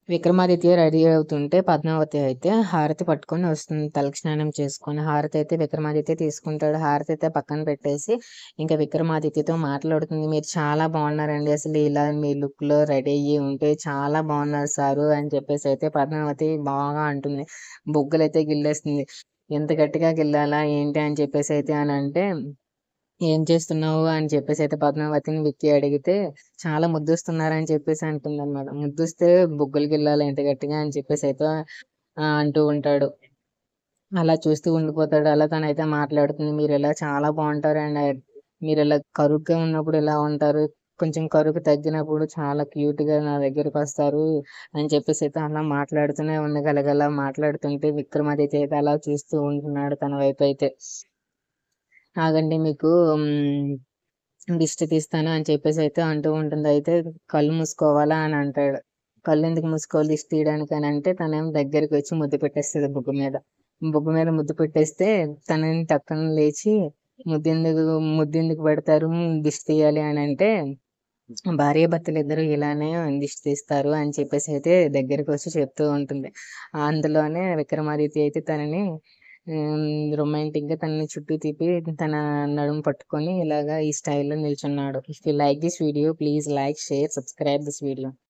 Vikramaditya ready అవుతుంటే పద్మావతి అయితే హారతి పట్టుకొని వస్తుంది. తలకి స్నానం చేసుకొని హారతి అయితే విక్రమాదిత్య తీసుకుంటాడు. హారతి అయితే పక్కన పెట్టేసి ఇంకా విక్రమాదిత్యతో మాట్లాడుతుంది. మీరు చాలా బాగున్నారండి, అసలు ఇలా మీ లుక్ లో రెడీ అయ్యి ఉంటే చాలా బాగున్నారు సారు అని చెప్పేసి అయితే పద్మావతి బాగా అంటుంది. బొగ్గులైతే గిల్లేస్తుంది. ఎంత గట్టిగా గిల్లాలా ఏంటి అని చెప్పేసి అయితే అని అంటే, ఏం చేస్తున్నావు అని చెప్పేసి అయితే పద్మావతిని విక్కీ అడిగితే, చాలా ముద్దొస్తున్నారని చెప్పేసి అంటుందన్నమాట. ముద్దొస్తే బుగ్గలు గిల్లాలి ఎంత గట్టిగా అని చెప్పేసి అయితే అంటూ ఉంటాడు. అలా చూస్తూ ఉండిపోతాడు. అలా తనైతే మాట్లాడుతుంది. మీరిలా చాలా బాగుంటారు అండ్ మీరిలా కరుగ్గా ఉన్నప్పుడు ఇలా ఉంటారు. కొంచెం కరుకు తగ్గినప్పుడు చాలా క్యూట్ గా నా దగ్గరకు వస్తారు అని చెప్పేసి అయితే అలా మాట్లాడుతూనే ఉంది. గలగల మాట్లాడుతుంటే విక్రమాదిత్య అయితే అలా చూస్తూ ఉంటున్నాడు తన వైపు అయితే. ఆగండి మీకు దిష్టి తీస్తాను అని చెప్పేసి అయితే అంటూ ఉంటుంది. అయితే కళ్ళు మూసుకోవాలా అని అంటాడు. కళ్ళు ఎందుకు మూసుకోవాలి దిష్టి తీయడానికి అని అంటే, తనేమో దగ్గరికి వచ్చి ముద్దు పెట్టేస్తుంది బుగ్గ మీద. బుగ్గ మీద ముద్దు పెట్టేస్తే తనని టక్కన లేచి, ముద్దెందుకు ముద్దెందుకు పెడతారు దిష్టి తీయాలి అని అంటే, భార్యాభర్తలు ఇద్దరు ఇలానే దిష్టి తీస్తారు అని చెప్పేసి అయితే దగ్గరికి వచ్చి చెప్తూ ఉంటుంది. అందులోనే విక్రమాదిత్య అయితే తనని రొమాంటిక్ గా తనని చుట్టూ తిప్పి తన నడుము పట్టుకొని ఇలాగా ఈ స్టైల్లో నిల్చున్నాడు. If you like this video please like, share, subscribe this video.